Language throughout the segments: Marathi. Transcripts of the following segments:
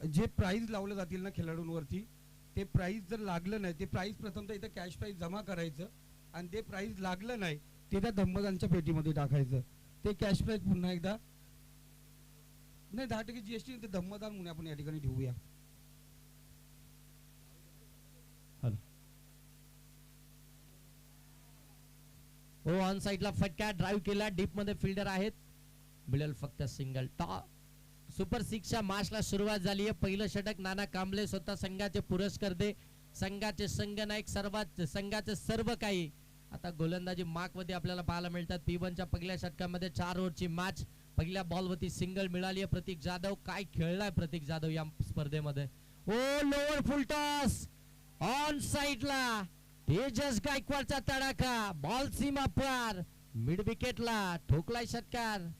जे प्राइज लावलं जातील ना खेळाडूंवरती, ते प्राइज जर लागलं नाही, ते प्राइज प्रथमतः इथं कॅश प्राइज जमा करायचं आणि ते प्राइज लागलं नाही ते त्या धम्मदानच्या पेटीमध्ये टाकायचं. ते कॅश प्राइज पुन्हा एकदा नाही 10% GST ते धम्मदान म्हणून आपण या ठिकाणी ठेवूया. हो ऑन साइडला फटका ड्राइव्ह केला, डीप मध्ये फिल्डर आहेत, मिळेल फक्त सिंगल. सुपर 6च्या मार्चला सुरुवात झाली आहे. पहिलं षटक नाना कांबळे स्वतः संघाचे पुरस्कर्ते, संघाचे संघनायक, संघाचे सर्व काही आता गोलंदाजी मार्क मध्ये आपल्याला पाहायला मिळतात. P1च्या पहिल्या षटकामध्ये 4 ओव्हरची मॅच, पहिल्या बॉलवरती सिंगल मिळाली आहे. प्रतीक जाधव काय खेळलाय प्रतीक जाधव या स्पर्धेमध्ये. ओ लोअर फुल टॉस ऑन साइडला तेजस गायकवाडचा तडाखा, बॉल सीमा पार, मिड विकेटला ठोकलाय षटकार.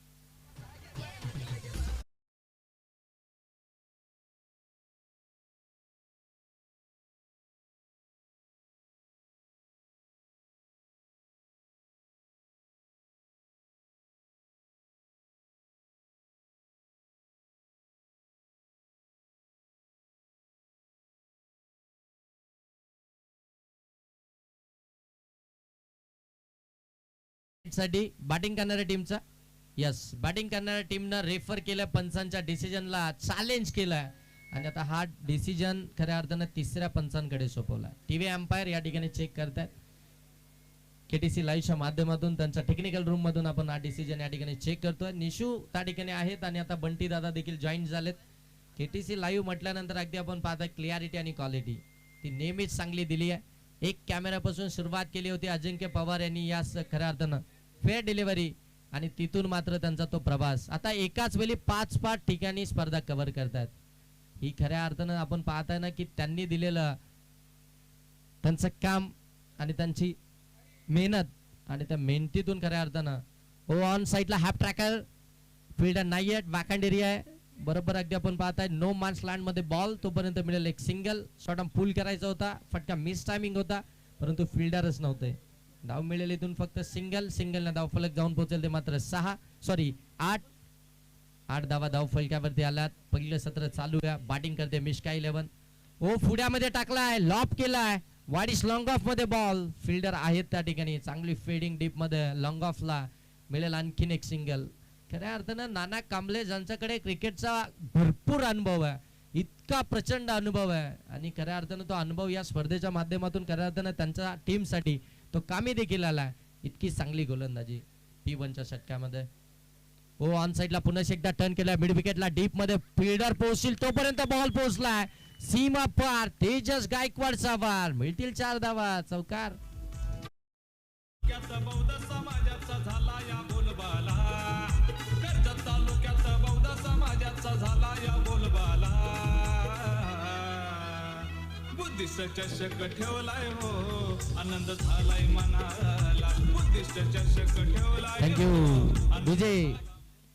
साठी बॅटिंग करणाऱ्या टीमचा यस बॅटिंग करणाऱ्या टीमनं रेफर केलं, पंचांच्या डिसिजनला चॅलेंज केलं आणि आता हा डिसिजन खऱ्या अर्थानं तिसऱ्या पंचांकडे सोपवला. टीव्ही अंपायर या ठिकाणी चेक करतात. केटीसी लाईव्हच्या माध्यमातून त्यांच्या टेक्निकल रूम मधून आपण हा डिसिजन या ठिकाणी चेक करतोय. निशू त्या ठिकाणी आहेत आणि आता बंटी दादा देखील जॉईन झालेत. केटीसी लाईव्ह म्हटल्यानंतर अगदी आपण पाहता क्लिअरिटी आणि क्वालिटी ती नेहमीच चांगली दिली आहे. एक कॅमेरापासून सुरुवात केली होती अजिंक्य पवार यांनी या खऱ्या अर्थानं फेअर डिलिव्हरी आणि तिथून मात्र त्यांचा तो प्रवास. आता एकाच वेळी 5 ठिकाणी स्पर्धा कव्हर करतात. ही खऱ्या अर्थानं आपण पाहताय ना की त्यांनी दिलेलं त्यांचं काम आणि त्यांची मेहनत आणि त्या मेहनतीतून खऱ्या अर्थानं ओ ऑन साइडला हॅप ट्रॅकर फिल्डर नाही आहेत, बॅकहँड एरिया आहे बरोबर. अगदी आपण पाहताय नो मान्स लँड मध्ये बॉल, तोपर्यंत मिळेल एक सिंगल. शॉर्ट आर्म पुल करायचा होता, फटका मिस टायमिंग होता परंतु फिल्डरच नव्हते. धाव मिळेल इथून फक्त सिंगल. सिंगल धाव फलक जाऊन पोहोचेल ते मात्र 8 धावा धाव फलकावरती आल्यात. पहिलं सत्र चालू आहे. बॅटिंग करते मिश्का 11. ओ फुड्यामध्ये टाकलाय, लॉप केलाय, वाडीस लॉंग ऑफ मध्ये बॉल. फिल्डर आहेत त्या ठिकाणी, चांगली फिल्डिंग डीप मध्ये लॉंग ऑफला मिळेल आणखीन एक सिंगल. खऱ्या अर्थानं नाना कांबळे ज्यांच्याकडे क्रिकेटचा भरपूर अनुभव आहे, इतका प्रचंड अनुभव आहे आणि खऱ्या अर्थानं तो अनुभव या स्पर्धेच्या माध्यमातून खऱ्या अर्थानं त्यांच्या टीमसाठी तो कामी देखील आला. इतकी चांगली गोलंदाजी P1च्या षटकामध्ये. हो ऑन साइडला पुन्हा एकदा टर्न केला, मिड विकेटला डीप मध्ये फिल्डर पोहोचतील तोपर्यंत बॉल पोहोचलाय सीमा पार. तेजस गायकवाडचा वार, मिळतील 4 धावा. चौकार. समाजाचा झाला या बोलबाला, कर्जत तालुक्यात बौद्ध समाजाचा झाला या बोलबाला. बुद्धिस्ट चषक ठेवलाय हो, आनंद झालाय मनाला. बुद्धिस्ट चषक ठेवलाय. थँक्यू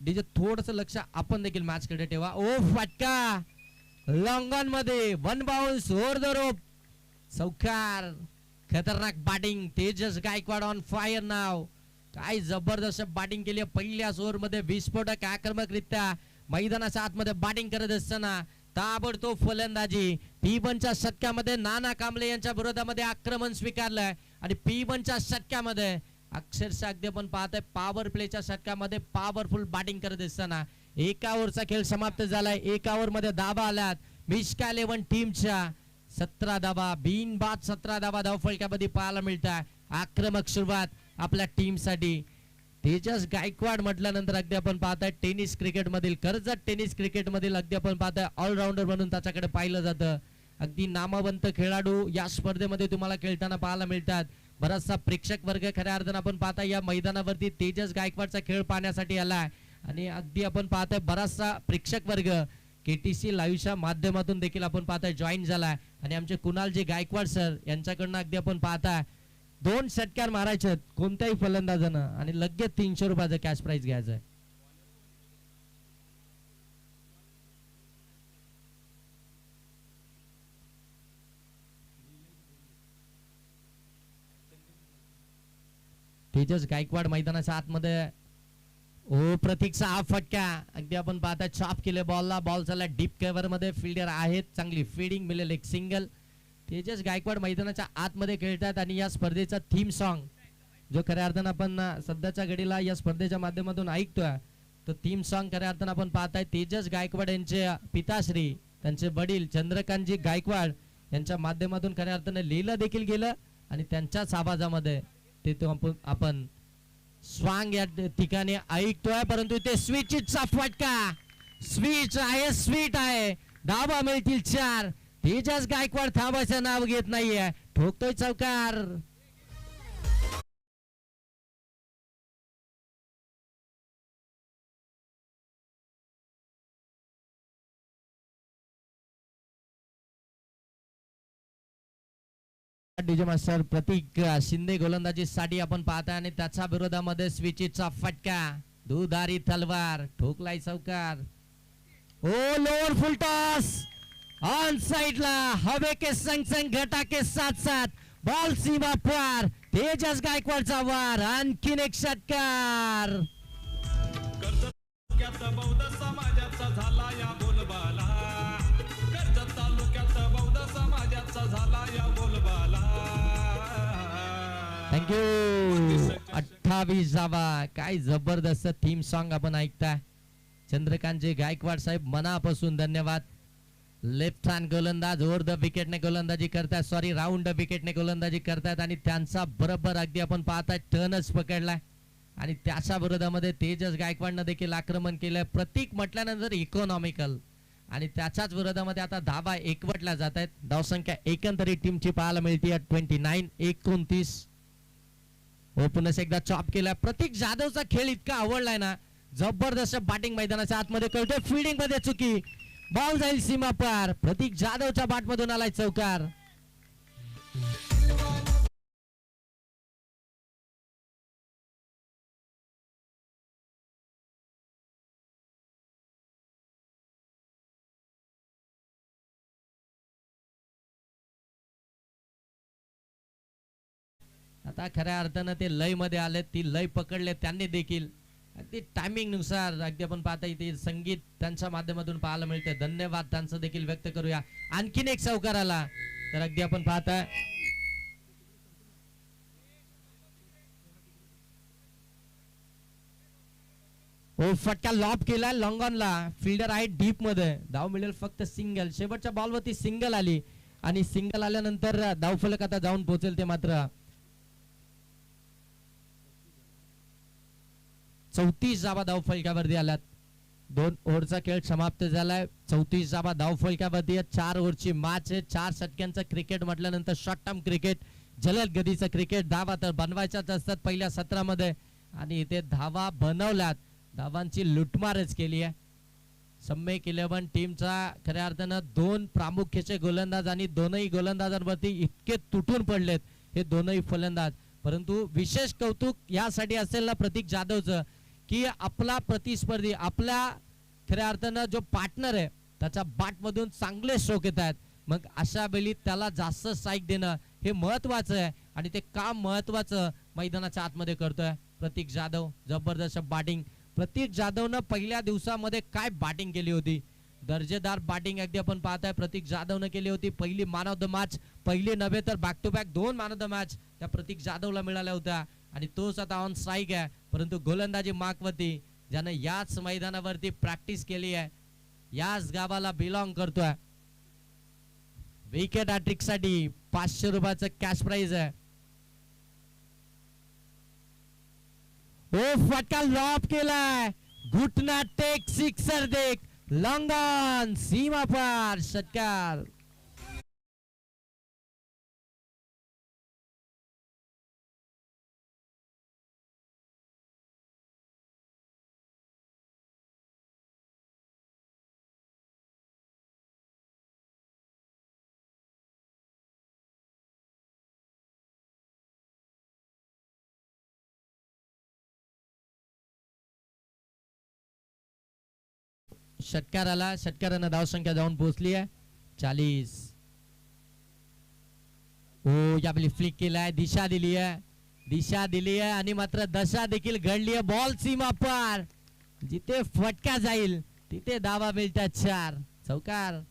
डीजे थोडस लक्ष आपण देखील मॅच कडे ठेवा. ओ फटका लॉंग ऑन मध्ये, 1 बाउन्स ओव्हर द रोप. चौकार. खतरनाक batting, Tejas Gaikwad on fire now. काय जबरदस्त बॅटिंग केली पहिल्याच ओव्हर मध्ये. विस्फोटक आक्रमकरित्या मैदानाच्या आतमध्ये बॅटिंग करत असताना ताबडतोब फलंदाजी. P1च्या षटकामध्ये नाना कांबळे यांच्या विरोधामध्ये आक्रमण स्वीकारलंय आणि P1च्या षटकामध्ये अक्षरशः अगदी आपण पाहतोय पॉवर प्लेच्या षटकामध्ये पॉवरफुल बॅटिंग करत असताना एका ओव्हरचा खेळ समाप्त झालाय. एका ओव्हर मध्ये धावा आल्यात मिश्का 11 टीमच्या 17 धावा, बिनबाद 17 धावा धाव फलकामध्ये पाहायला मिळतात. आक्रमक सुरुवात आपल्या टीम साठी. तेजस गायकवाड म्हटल्यानंतर अगदी आपण पाहताय टेनिस क्रिकेट मधील, कर्जत टेनिस क्रिकेट मधील अगदी आपण पाहताय ऑलराऊंडर म्हणून त्याच्याकडे पाहिलं जातं. अगदी नामवंत खेळाडू या स्पर्धेमध्ये तुम्हाला खेळताना पाहायला मिळतात. बराचसा प्रेक्षक वर्ग खऱ्या अर्थानं आपण पाहता या मैदानावरती तेजस गायकवाडचा खेळ पाहण्यासाठी आलाय आणि अगदी आपण पाहताय बराचसा प्रेक्षक वर्ग केटीसी लाईव्हच्या माध्यमातून देखील आपण पाहताय जॉईन झालाय आणि आमचे कुणालजी गायकवाड सर यांच्याकडनं अगदी आपण पाहताय 2 षटकार मारायचे कोणत्याही फलंदाजानं आणि लगेच 300 रुपयाचं कॅश प्राइज घ्यायचं आहे. तेजस गायकवाड मैदानाच्या आतमध्ये ओ प्रतीकचा हा फटका अगदी आपण पाहता चॉप केले बॉलला. बॉल चालला डीप कव्हर मध्ये. फिल्डर आहेत, चांगली फिल्डिंग मिळेल. एक सिंगल. तेजस गायकवाड मैदानाच्या आतमध्ये खेळतात आणि या स्पर्धेचा थीम सॉन्ग जो खऱ्या अर्थानं आपण सध्याच्या घडीला या स्पर्धेच्या माध्यमातून ऐकतोय, तो थीम सॉन्ग खऱ्या अर्थानं आपण पाहताय तेजस गायकवाड यांचे पिताश्री, त्यांचे वडील चंद्रकांतजी गायकवाड यांच्या माध्यमातून खऱ्या अर्थानं लिहिलं देखील गेलं आणि त्यांच्याच आवाजामध्ये ते आपण स्वांग या ठिकाणी ऐकतोय. परंतु इथे स्विचचा फटका. स्विच आहे, स्वीट आहे. धावा मिळतील 4. तेजस गायकवाड थांबायचं नाव घेत नाहीये. ठोकतोय चौकार. डीजे मास्टर प्रतीक शिंदे गोलंदाजीसाठी आपण पाहताय आणि त्याच्या विरोधामध्ये स्विचचा फटका. दुधारी तलवार. ठोकलाय चौकार. ओ लोअर फुल टॉस ऑन साइडला. हवे के संग संग घटा के साथ साथ बॉल सीमा पार. तेजस गायकवाडचा वार. आणखीन एक षटकार. कर्जत तालुक्यात बौद्ध समाजाचा झाला या बोलबाला. कर्जत तालुक्यात बौद्ध समाजाचा झाला या बोलबाला. थँक्यू. 28 धावा. काय जबरदस्त थीम सॉन्ग आपण ऐकताय. चंद्रकांतजी गायकवाड साहेब मनापासून धन्यवाद. लेफ्ट हँड गोलंदाज ओव्हर द विकेटने गोलंदाजी करतात. सॉरी राऊंड द विकेटने गोलंदाजी करतात आणि त्यांचा बरोबर अगदी आपण पाहताय टर्नच पकडलाय आणि त्याच्या विरोधामध्ये तेजस गायकवाडनं देखील आक्रमण केलंय. प्रतीक म्हटल्यानंतर इकॉनॉमिकल आणि त्याच्याच विरोधामध्ये आता धावा एकवटल्या जात आहेत. धावसंख्या एकंदरीत टीमची पाहायला मिळते 29-29. हो पुन्हा एकदा चॉप केलाय. प्रतीक जाधवचा खेळ इतका आवडलाय ना, जबरदस्त बॅटिंग मैदानाच्या आतमध्ये करतोय. फिल्डिंग मध्ये चुकी. बॉल जाईल सीमा पार. प्रतीक जाधवच्या बॅट मधून आलाय चौकार. आता खऱ्या अर्थानं ते लय मध्ये आले. ती लय पकडले त्यांनी देखील. अगदी टायमिंग नुसार अगदी आपण पाहता इथे संगीत त्यांच्या माध्यमातून पाहायला मिळते. धन्यवाद त्यांचं देखील व्यक्त करूया. आणखीन एक चौकार आला तर अगदी आपण पाहताय ओ फटका लॉब केला लॉंग ऑनला. फिल्डर आहे डीप मध्ये. धाव मिळेल फक्त सिंगल. शेवटच्या बॉलवरती सिंगल आली आणि सिंगल आल्यानंतर धावफलक आता जाऊन पोहोचेल ते मात्र 34 धावा धावफलकावरती आल्यात. 2 ओव्हरचा खेळ समाप्त झालाय. 34 धावा धावफलकावरती. 4 ओव्हरची मॅच आहे. 4 षटकांचं क्रिकेट म्हटल्यानंतर शॉर्ट टर्म क्रिकेट, जलद गतीचं क्रिकेट. धावा तर बनवायच्याच असतात पहिल्या सत्रामध्ये आणि इथे धावा बनवल्यात. धावांची लुटमारच केली आहे. सम्यक 11 टीमचा खऱ्या अर्थानं 2 प्रामुख्याचे गोलंदाज आणि दोनही गोलंदाजांवरती इतके तुटून पडलेत हे दोनही फलंदाज. परंतु विशेष कौतुक यासाठी असेल ना प्रतीक जाधवचं की आपला प्रतिस्पर्धी, आपल्या खऱ्या अर्थानं जो पार्टनर आहे त्याच्या बॅट मधून चांगले स्ट्रोक येत आहेत. मग अशा वेळी त्याला जास्त स्ट्राईक देणं हे महत्वाचं आहे आणि ते काम महत्वाचं मैदानाच्या आतमध्ये करतोय प्रतीक जाधव. जबरदस्त बॅटिंग. प्रतीक जाधवनं पहिल्या दिवसामध्ये काय बॅटिंग केली होती. दर्जेदार बॅटिंग अगदी आपण पाहताय प्रतीक जाधवनं केली होती. पहिली मॅन ऑफ द मॅच, पहिली नव्हे तर back to back 2 man of the match त्या प्रतीक जाधवला मिळाल्या होत्या आणि तोच आता ऑन स्ट्राईक आहे. परंतु गोलंदाजी मार्कवरती ज्यानं याच मैदानावरती प्रॅक्टिस केली आहे, याच गावाला बिलॉंग करतोय. विकेट हॅट्रिक साठी 500 रुपयाचं कॅश प्राइज आहे. ओ फटका लॉब केलाय. घुटना टेक सिक्सर देख. लॉंग ऑन सीमा पार. षटकार. षटकाराला षटकारानं धावसंख्या जाऊन पोहोचली आहे 40. ओ यावेळी फ्लिक केलाय. दिशा दिली आहे आणि मात्र दशा देखील घडली आहे. बॉल सीमा पार. जिथे फटका जाईल तिथे धावा मिळतात 4. चौकार.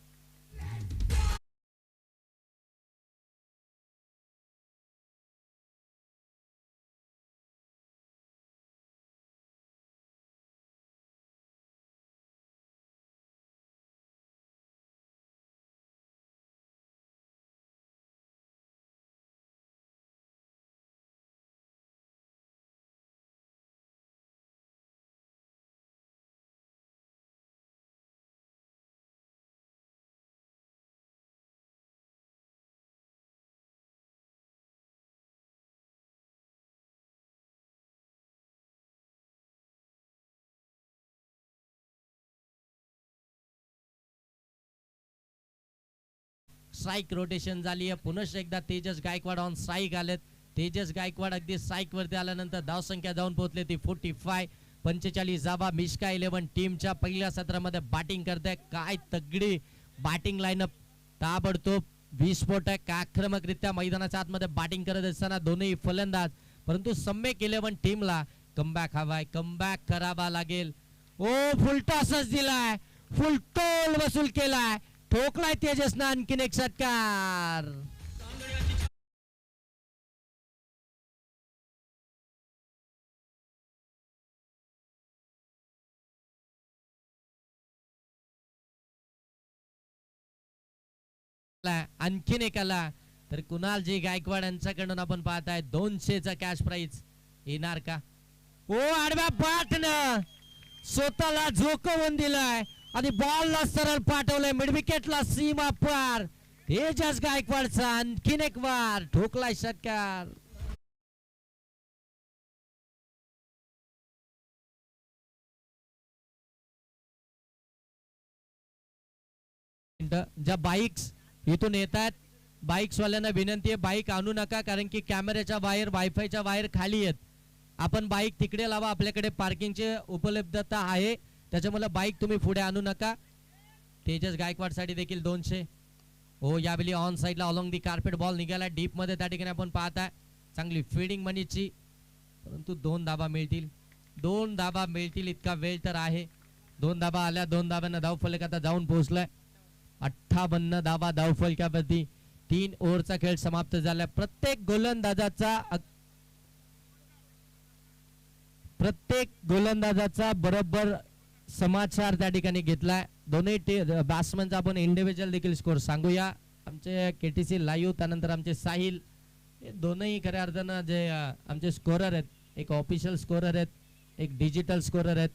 स्ट्राईक रोटेशन झाली आहे. पुनश्च एकदा तेजस गायकवाड ऑन स्ट्राईक आलेत. तेजस गायकवाड अगदी स्ट्राईक वरती आल्यानंतर धावसंख्या जाऊन पोहोचले ती 45. 45 धावा. मिश्का 11 टीमच्या पहिल्या सत्रामध्ये बॅटिंग करते. काय तगडी बॅटिंग लाईनअप. ताबडतोब विस्फोटक आक्रमकरित्या मैदानाच्या आतमध्ये बॅटिंग करत असताना दोन्ही फलंदाज, परंतु सम्यक 11 टीमला कमबॅक हवाय. कमबॅक करावा लागेल. ओ फुल टॉसच दिलाय. फुल टोल वसूल केलाय. ठोकलाय तेजसनं आणखीन एक षटकार. आणखीन एक आला तर कुणालजी गायकवाड यांच्याकडून आपण पाहताय 200चा कॅश प्राइज येणार का? ओ आडव्या बॅटनं स्वतःला झोकवून दिलाय आणि बॉलला सरळ पाठवलंय मिड विकेटला सीमा पार. तेजस गायकवाडचा आणखीन एक वार. ठोकलाय षटकार. ज्या बाईक्स इथून येत आहेत, बाईक्स वाल्यांना विनंती आहे बाईक आणू नका, कारण की कॅमेऱ्याच्या वायर, वायफायच्या वायर खाली आहेत. आपण बाईक तिकडे लावा. आपल्याकडे पार्किंगची उपलब्धता आहे, त्याच्यामुळे बाईक तुम्ही पुढे आणू नका. तेजस गायकवाड साठी देखील 200. हो यावेळी ऑन साइडला अलॉंग दी कार्पेट बॉल निघाला डीप मध्ये. त्या ठिकाणी आपण पाहताय चांगली फिल्डिंग मनीची, परंतु 2 धाबा मिळतील. 2 धाबा मिळतील इतका वेळ तर आहे. 2 धाबा आल्या. 2 धाब्यांना धावफलक आता जाऊन पोहोचलाय. 58 धाबा धावफलकावरती. 3 ओव्हरचा खेळ समाप्त झाला. प्रत्येक गोलंदाजाचा बरोबर समाचार त्या ठिकाणी घेतलाय. दोन्ही बॅट्समनचा आपण इंडिव्हिज्युअल देखील स्कोर सांगूया. आमचे केटीसी लाईव्ह, त्यानंतर आमचे साहिल, हे दोनही खऱ्या अर्थानं जे आमचे स्कोरर आहेत, एक ऑफिशियल स्कोरर आहेत, एक डिजिटल स्कोरर आहेत.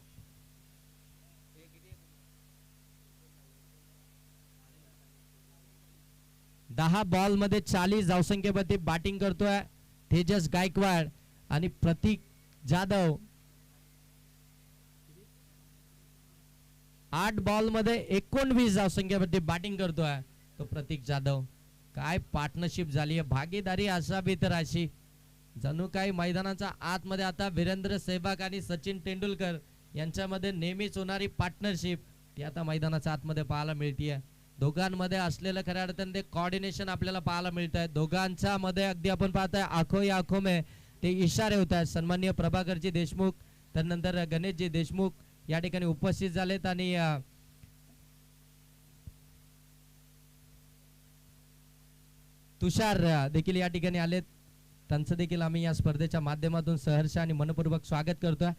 दहा बॉल मध्ये 40 धावसंख्येवरती बॅटिंग करतोय तेजस गायकवाड आणि प्रतीक जाधव 8 बॉल मध्ये 19 धावसंख्येवरती बॅटिंग करतोय तो प्रतीक जाधव. काय पार्टनरशिप झाली आहे. भागीदारी असावी तर अशी. जणू काही मैदानाच्या आतमध्ये आता वीरेंद्र सेहवाग आणि सचिन तेंडुलकर यांच्यामध्ये नेहमीच होणारी पार्टनरशिप ती आता मैदानाच्या आतमध्ये पाहायला मिळतीये. दोघांमध्ये असलेलं खऱ्या अर्थाने कोऑर्डिनेशन आपल्याला पाहायला मिळत आहे. दोघांच्या मध्ये अगदी आपण पाहताय आखो या आखो में ते इशारे होत आहेत. सन्माननीय प्रभाकरजी देशमुख, त्यानंतर गणेशजी देशमुख या ठिकाणी उपस्थित झालेत आणि तुषार देखील या ठिकाणी आलेत. त्यांचं देखील आम्ही या स्पर्धेच्या माध्यमातून सहर्ष आणि मनपूर्वक स्वागत करतोय.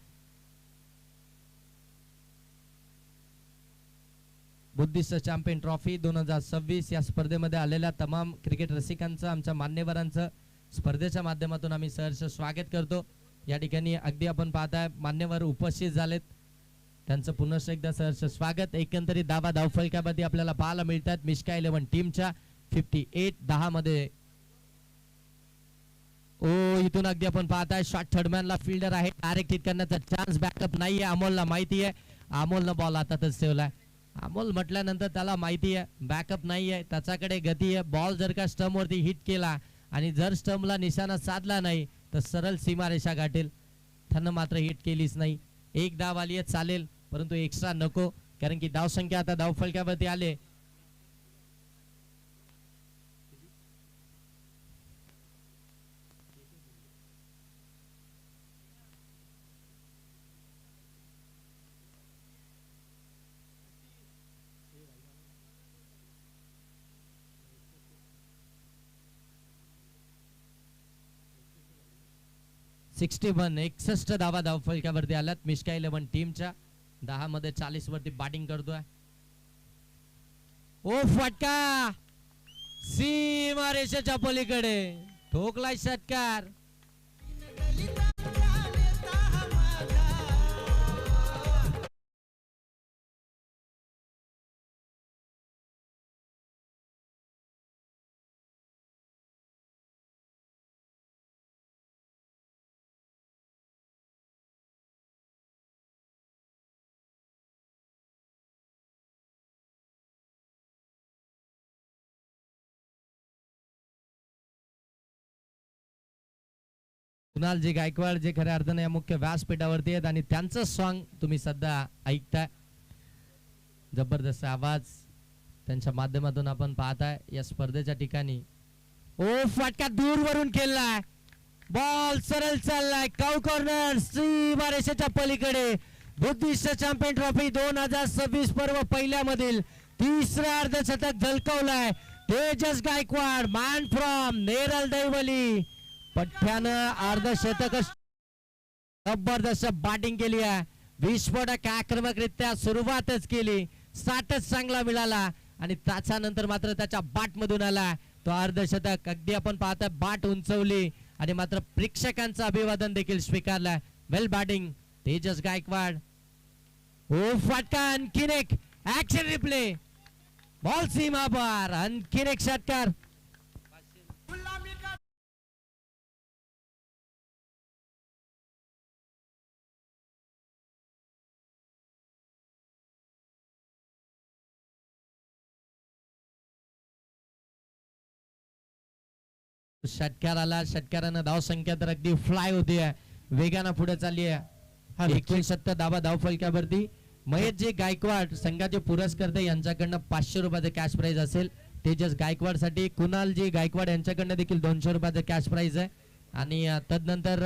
बुद्धिस्ट चॅम्पियन ट्रॉफी 2026 या स्पर्धेमध्ये आलेल्या तमाम क्रिकेट रसिकांचं, आमच्या मान्यवरांचं स्पर्धेच्या माध्यमातून आम्ही सहर्ष स्वागत करतो. या ठिकाणी अगदी आपण पाहताय मान्यवर उपस्थित झालेत, त्यांचं पुनश्च एकदा सहर्ष स्वागत. एकंदरीत धावा धावफलकामध्ये आपल्याला पाहायला मिळतात मिश्का 11 टीमच्या 58-10 मध्ये. ओ इथून अगदी आपण पाहताय शॉट थर्डमॅनला फील्डर आहे, डायरेक्ट हिट करण्याचा चान्स. बॅकअप नाहीये. अमोलला माहिती आहे. अमोलनं बॉल हातातच ठेवलाय. अमोल म्हटल्यानंतर त्याला माहिती आहे बॅकअप नाहीये, त्याच्याकडे गती आहे. बॉल जर का स्टंप वरती हिट केला आणि जर स्टंपला निशाणा साधला नाही तर सरळ सीमारेषा गाठेल. त्यानं मात्र हिट केलीच नाही. एक धाव आली आहे चालेल, परंतु एक्स्ट्रा नको, कारण की धावसंख्या आता धावफलकावरती आले. 61 61 धावा धावफलकावरती आल्यात मिश्का 11 टीमच्या. 10 मध्ये 40 वरती बॅटिंग करतोय. ओ फटका सीमा रेषेच्या पलीकडे ठोकलाय षटकार. कुणालजी गायकवाड जे खऱ्या अर्थाने या मुख्य व्यासपीठावरती आहेत आणि त्यांचं सॉन्ग तुम्ही सध्या ऐकताय. जबरदस्त आवाज त्यांच्या माध्यमातून आपण पाहताय या स्पर्धेच्या ठिकाणी. ओ फटका दूरवरून केलाय. बॉल सरळ चाललाय. काउ कॉर्नर सीमा रेषेच्या पलीकडे. बुद्धिस्ट चॅम्पियन ट्रॉफी 2026 पर्व पहिल्या मधील तिसरा अर्धशतक झळकवलाय तेजस गायकवाड मॅन फ्रॉम नेरळ दैवली. पठ्यानं अर्धशतक जबरदस्त बॅटिंग केली आहे. विस्फोटक आक्रमकरित्या सुरुवातच केली. स्टार्टच चांगला मिळाला आणि त्याच्यानंतर मात्र त्याच्या बॅट मधून आला तो अर्धशतक. अगदी आपण पाहता बॅट उंचवली आणि मात्र प्रेक्षकांचं अभिवादन देखील स्वीकारलं. वेल बॅटिंग तेजस गायकवाड. ओ फटका आणखीन एक ऍक्शन रिप्ले. बॉल सीमा पार. आणखीन एक षटकार. षटकार आला. षटकारानं धाव संख्या तर अगदी फ्लाय होती आहे. वेगानं पुढे चालली आहे. 69 धावा धाव फलकावरती. महेशजी गायकवाड संघाचे पुरस्कर्ते यांच्याकडनं 500 रुपयाचं कॅश प्राइज असेल. तेजस गायकवाड साठी कुणालजी गायकवाड यांच्याकडनं देखील 200 रुपयाचं कॅश प्राइज आहे. आणि तदनंतर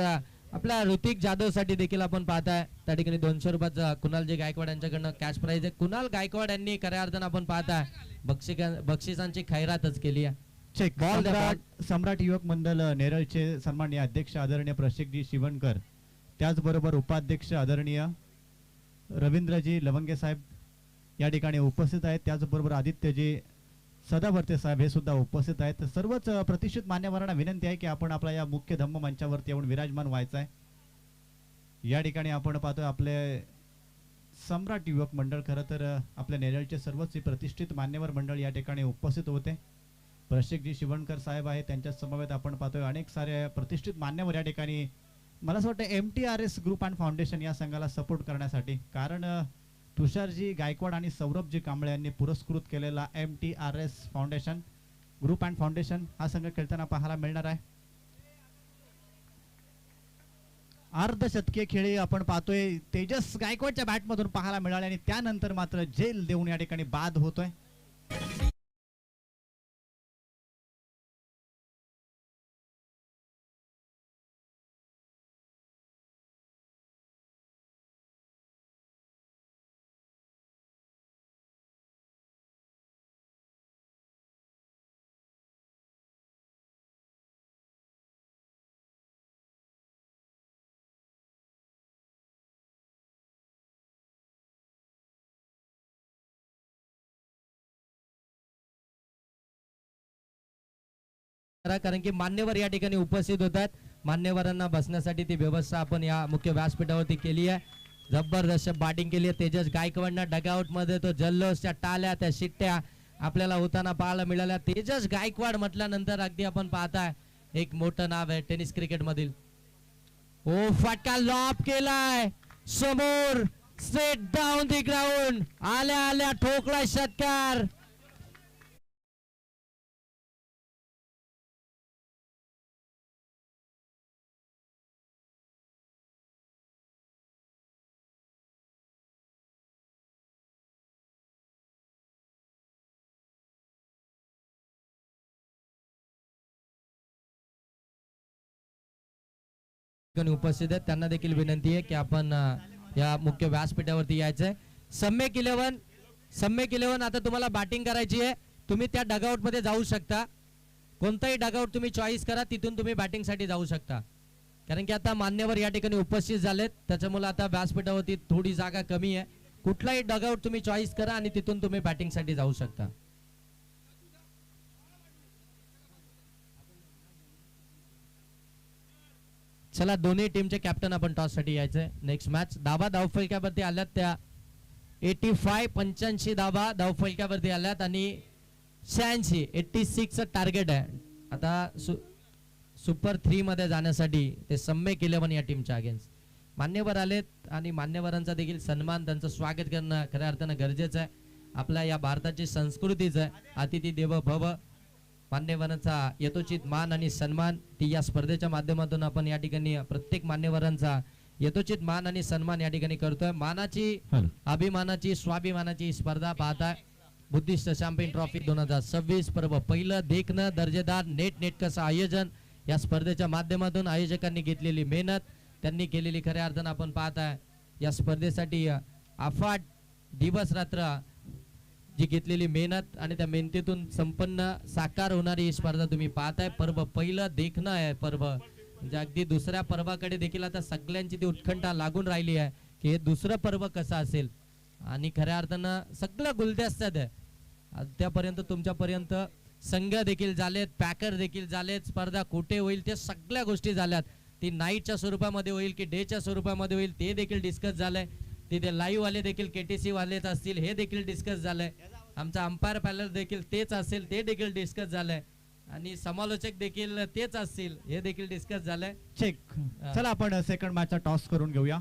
आपल्या ऋतिक जाधव साठी देखील आपण पाहताय त्या ठिकाणी 200 रुपयाचं कुणालजी गायकवाड यांच्याकडनं कॅश प्राइज आहे. कुणाल गायकवाड यांनी खऱ्या अर्थानं आपण पाहताय बक्षिसांची खैरातच केली आहे. चेक बॉल सम्राट युवक मंडळ नेरळचे सन्माननीय अध्यक्ष आदरणीय प्रशिकजी शिवणकर, त्याचबरोबर उपाध्यक्ष आदरणीय रवींद्रजी लवंगे साहेब या ठिकाणी उपस्थित आहेत. त्याचबरोबर आदित्यजी सदावर्ते साहेब हे सुद्धा उपस्थित आहेत. सर्वच प्रतिष्ठित मान्यवरांना विनंती आहे की आपण आपल्या या मुख्य धम्म मंचावरती येऊन विराजमान व्हायचं आहे. या ठिकाणी आपण पाहतोय आपले सम्राट युवक मंडळ, खरं तर आपल्या नेरळचे सर्वच प्रतिष्ठित मान्यवर मंडळ या ठिकाणी उपस्थित होते. प्रशिकजी शिवणकर साहेब आहे, त्यांच्या समवेत आपण पाहतोय अनेक सारे प्रतिष्ठित मान्यवर या ठिकाणी. मला असं वाटतं MTRS ग्रुप अँड फाउंडेशन या संघाला सपोर्ट करण्यासाठी, कारण तुषारजी गायकवाड आणि सौरभजी कांबळे यांनी पुरस्कृत केलेला MTRS foundation group and foundation हा संघ खेळताना पाहायला मिळणार आहे. अर्धशतकीय खेळी आपण पाहतोय तेजस गायकवाडच्या बॅटमधून पाहायला मिळाले आणि त्यानंतर मात्र जेल देऊन या ठिकाणी बाद होतोय. कारण की मान्यवर या ठिकाणी उपस्थित होतात. मान्यवरांना बसण्यासाठी ती व्यवस्था आपण या मुख्य व्यासपीठावरती केली आहे. जबरदस्त बॅटिंग केली आहे तेजस गायकवाडनं. डगआउट मध्ये तो जल्लोष, त्या टाळ्या, त्या शिट्ट्या आपल्याला होताना पाहायला मिळाल्या. तेजस गायकवाड म्हटल्यानंतर अगदी आपण पाहताय एक मोठं नाव आहे टेनिस क्रिकेट मधील. ओ फटका लॉब केलाय समोर, स्ट्रेट डाऊन दी ग्राउंड, आल्या आल्या ठोकलाय षटकार. उपस्थित आहेत त्यांना देखील विनंती आहे की आपण या मुख्य व्यासपीठावरती यायचंय. सम्यक 11 आता तुम्हाला बॅटिंग करायची आहे. तुम्ही त्या डगआउट मध्ये जाऊ शकता. कोणताही डगआउट तुम्ही चॉईस करा, तिथून तुम्ही बॅटिंग साठी जाऊ शकता. कारण की आता मान्यवर या ठिकाणी उपस्थित झालेत, त्याच्यामुळे आता व्यासपीठावरती थोडी जागा कमी आहे. कुठलाही डगआउट तुम्ही चॉईस करा आणि तिथून तुम्ही बॅटिंग साठी जाऊ शकता. चला दोन्ही टीमचे कॅप्टन आपण टॉस साठी यायचंय. नेक्स्ट मॅच धावफलक्यावरती आल्यात त्या 85 धावा धावफलक्यावरती आल्यात आणि 86 टार्गेट आहे. आता सुपर 3 मध्ये जाण्यासाठी ते सम्यक 11 या टीमच्या अगेन्स्ट मान्यवर आलेत आणि मान्यवरांचा देखील सन्मान, त्यांचं स्वागत करणं खऱ्या अर्थानं गरजेचं आहे. आपल्या या भारताची संस्कृतीच आहे अतिथी देवो भव. मान्यवरांचा यथोचित मान आणि सन्मान ती या स्पर्धेच्या माध्यमातून आपण या ठिकाणी प्रत्येक मान्यवरांचा यथोचित मान आणि सन्मान या ठिकाणी करतोय. मानाची अभिमानाची स्वाभिमानाची स्पर्धा पाहताय. बुद्धिस्ट चॅम्पियन ट्रॉफी 2026 पर्व पहिलं देखणं दर्जेदार नेटकसं आयोजन या स्पर्धेच्या माध्यमातून आयोजकांनी घेतलेली मेहनत, त्यांनी केलेली खऱ्या अर्थानं आपण पाहताय या स्पर्धेसाठी अफाट दिवस रात्र जी घेतलेली मेहनत आणि त्या मेहनतीतून संपन्न साकार होणारी ही स्पर्धा तुम्ही पाहताय. पर्व पहिलं देखणं आहे पर्व, म्हणजे अगदी दुसऱ्या पर्वाकडे देखील आता सगळ्यांची ती उत्कंठा लागून राहिली आहे की हे दुसरं पर्व कसं असेल. आणि खऱ्या अर्थानं सगळं गुलदस्त्यात आहे. आतापर्यंत तुमच्यापर्यंत संघ देखील झालेत, पॅकर देखील झालेत, स्पर्धा कुठे होईल ते सगळ्या गोष्टी झाल्यात. ती नाईटच्या स्वरूपामध्ये होईल की डेच्या स्वरूपामध्ये होईल ते देखील डिस्कस झालंय. तिथे लाईव्ह वाले देखील केटीसी वालेच असतील हे देखील डिस्कस झालंय. आमचा अंपायर पॅनल देखील तेच असेल ते देखील डिस्कस झालंय आणि समालोचक देखील तेच असतील हे देखील डिस्कस झालंय. चेक. चला आपण सेकंड मॅचचा टॉस करून घेऊया.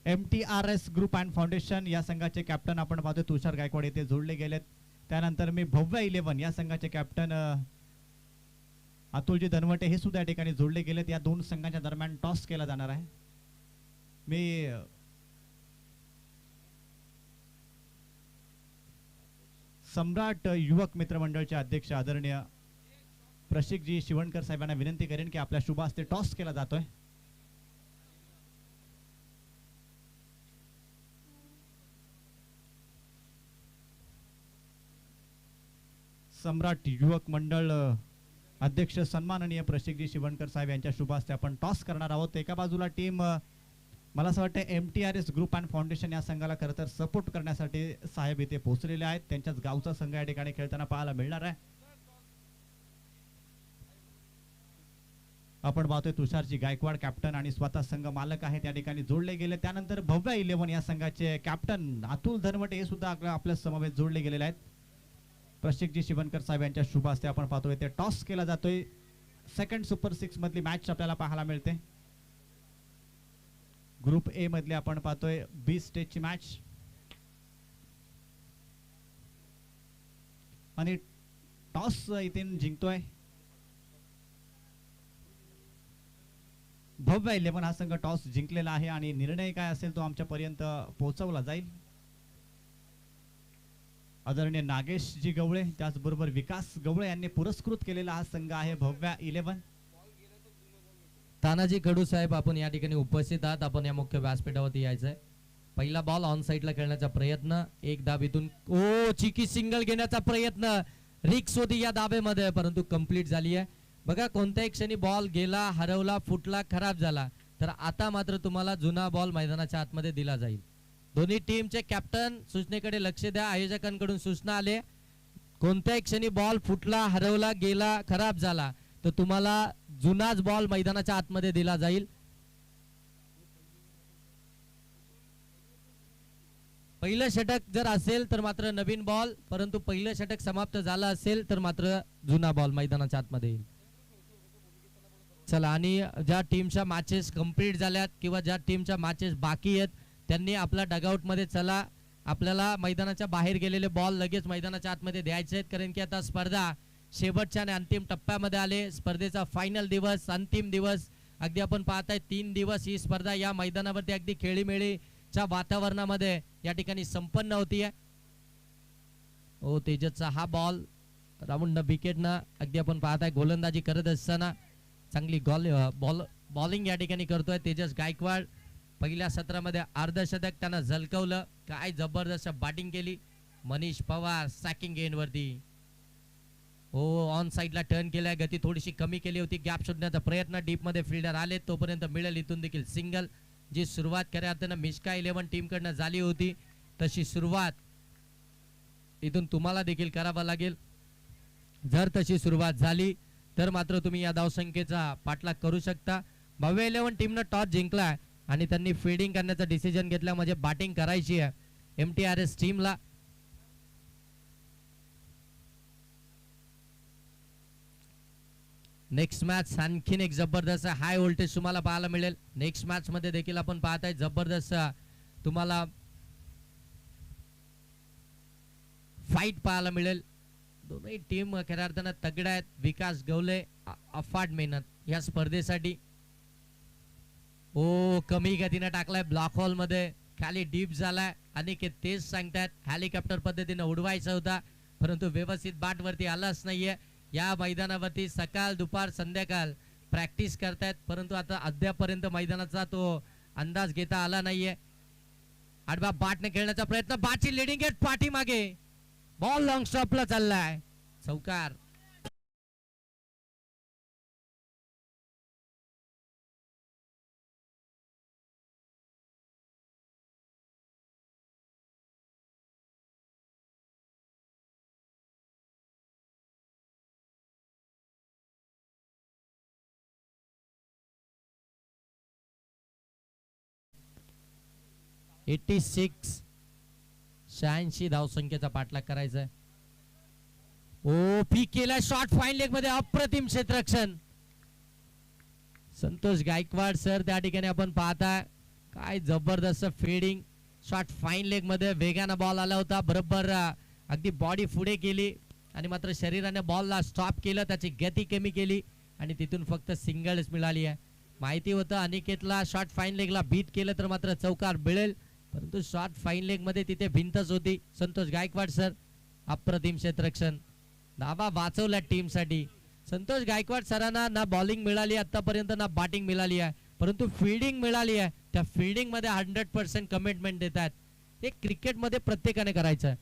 MTRS ग्रुप अँड फाउंडेशन या संघाचे कॅप्टन आपण पाहतो तुषार गायकवाड येथे जोडले गेलेत. त्यानंतर मी भव्य 11 या संघाचे कॅप्टन अतुलजी धनवटे हे सुद्धा या ठिकाणी जोडले गेलेत. या दोन संघांच्या दरम्यान टॉस केला जाणार आहे. मी सम्राट युवक मित्रमंडळचे अध्यक्ष आदरणीय प्रशिकजी शिवणकर साहेबांना विनंती करेन की आपल्या शुभ हस्ते टॉस केला जातोय. सम्राट युवक मंडळ अध्यक्ष सन्माननीय प्रशिकजी शिवणकर साहेब यांच्या शुभ हस्ते आपण टॉस करणार आहोत. एका बाजूला टीम मला असं वाटतं MTRS ग्रुप अँड फाउंडेशन या संघाला खरं तर सपोर्ट करण्यासाठी साहेब इथे पोहोचलेले आहेत. त्यांच्याच गावचा संघ या ठिकाणी खेळताना पाहायला मिळणार आहे. आपण पाहतोय तुषारजी गायकवाड कॅप्टन आणि स्वतः संघ मालक आहेत त्या ठिकाणी जोडले गेले. त्यानंतर भव्य 11 या संघाचे कॅप्टन अतुल धनवटे हे सुद्धा आपल्या समवेत जोडले गेलेले आहेत. प्रशिकजी शिवणकर साहेब यांच्या शुभ हस्ते आपण पाहतोय ते टॉस केला जातोय. सेकंड सुपर 6 मधली मॅच आपल्याला पाहायला मिळते. ग्रुप ए मधले आपण पाहतोय बी स्टेजची मॅच आणि टॉस इथे जिंकतोय भव्य 11 हा संघ टॉस जिंकलेला आहे आणि निर्णय काय असेल तो आमच्यापर्यंत पोहोचवला जाईल. आदरणीय नागेशजी गवळे त्याचबरोबर विकास गवळे यांनी पुरस्कृत केलेला हा संघ आहे भव्य 11. तानाजी कडू साहेब आपण या ठिकाणी उपस्थित आहात. आपण या मुख्य व्यासपीठावरती यायचंय. पहिला बॉल ऑन साइडला खेळण्याचा प्रयत्न, एक धाव इथून चिकी सिंगल घेण्याचा प्रयत्न, रिक्स होती या धावेमध्ये परंतु कंप्लीट झाली आहे. बघा कोणत्याही क्षणी बॉल गेला, हरवला, फुटला, खराब झाला तर आता मात्र तुम्हाला जुना बॉल मैदानाच्या आतमध्ये दिला जाईल. दोन्ही टीमचे कॅप्टन सूचनेकडे लक्ष द्या. आयोजकांकडून सूचना आले कोणत्याही क्षणी बॉल फुटला, हरवला, गेला, खराब झाला तर तुम्हाला जुनाच बॉल मैदानाच्या आतमध्ये दिला जाईल. पहिलं षटक जर असेल तर मात्र नवीन बॉल, परंतु पहिलं षटक समाप्त झालं असेल तर मात्र जुना बॉल मैदानाच्या आतमध्ये येईल. चला आणि ज्या टीमच्या मॅचेस कंप्लीट झाल्यात किंवा ज्या टीमच्या मॅचेस बाकी आहेत त्यांनी आपला डगआउट मध्ये चला. आपल्याला मैदानाच्या बाहेर गेलेले बॉल लगेच मैदानाच्या आतमध्ये द्यायचे आहेत कारण की आता स्पर्धा शेवटच्या आणि अंतिम टप्प्यामध्ये आले. स्पर्धेचा फायनल दिवस, अंतिम दिवस, अगदी आपण पाहताय 3 दिवस ही स्पर्धा या मैदानावरती अगदी खेळीमेळीच्या वातावरणामध्ये या ठिकाणी संपन्न होतीये. तेजसचा हा बॉल राऊंड विकेटनं अगदी आपण पाहताय गोलंदाजी करत असताना चांगली बॉलिंग या ठिकाणी करतोय तेजस गायकवाड. पहिल्या सत्रामध्ये अर्धशतक त्यानं झलकवलं. काय जबरदस्त बॅटिंग केली. मनीष पवार सॅकिंग एंड वरती ऑन साईडला टर्न केलाय, गती थोडीशी कमी केली होती, गॅप शोधण्याचा प्रयत्न, डीप मध्ये फिल्डर आले तोपर्यंत मिळेल इथून देखील सिंगल. जी सुरुवात खऱ्या अर्थानं मिश्का 11 टीम कडनं झाली होती तशी सुरुवात इथून तुम्हाला देखील करावा लागेल. जर तशी सुरुवात झाली तर मात्र तुम्ही या धावसंख्येचा पाठलाग करू शकता. भव्य 11 टीमनं टॉस जिंकलाय आणि त्यांनी फिल्डिंग करण्याचा डिसिजन घेतला, म्हणजे बॅटिंग करायची आहे MTRS टीमला. नेक्स्ट मॅच आणखीन एक जबरदस्त हाय व्होल्टेज तुम्हाला पाहायला मिळेल. नेक्स्ट मॅच मध्ये देखील आपण पाहत आहे जबरदस्त तुम्हाला फाईट पाहायला मिळेल. दोन्ही टीम खऱ्या अर्थानं तगड्या आहेत. विकास गवले अफाट मेहनत या स्पर्धेसाठी. कमी गतीने टाकलाय ब्लॉक हॉल मध्ये, खाली डीप झालाय आणि तेच सांगतायत हेलिकॉप्टर पद्धतीने उडवायचा होता परंतु व्यवस्थित बाट वरती आलाच नाहीये. या मैदानावरती सकाळ दुपार संध्याकाळ प्रॅक्टिस करतायत परंतु आता अद्यापर्यंत मैदानाचा तो अंदाज घेता आला नाहीये. आडवा बाटने खेळण्याचा प्रयत्न, बाटची लिडिंग एट पाठीमागे, बॉल लॉंग स्टॉपला चाललाय, चौकार. एटी 86 धावसंख्येचा पाठलाग करायचा आहे. पीक केला शॉट फाईन लेग मध्ये, अप्रतिम क्षेत्ररक्षण. संतोष गायकवाड सर त्या ठिकाणी आपण पाहताय काय जबरदस्त फिल्डिंग. शॉट फाईन लेग मध्ये वेगानं बॉल आला होता, बरोबर अगदी बॉडी पुढे केली आणि मात्र शरीराने बॉलला स्टॉप केलं, त्याची गती कमी केली आणि तिथून फक्त सिंगल्स मिळाली आहे. माहिती होतं अनिकेतला शॉट फाईन लेगला बीट केलं तर मात्र चौकार मिळेल परंतु शॉट फाईन लेग मध्ये तिथे भिंतच होती. संतोष गायकवाड सर अप्रतिम क्षेत्ररक्षण, धावा वाचवल्या टीम साठी. संतोष गायकवाड सरांना ना बॉलिंग मिळाली आतापर्यंत ना बॅटिंग मिळाली आहे परंतु फील्डिंग मिळाली आहे. त्या फील्डिंग मध्ये 100% कमिटमेंट देत आहेत. हे क्रिकेट मध्ये प्रत्येकाने करायचं आहे.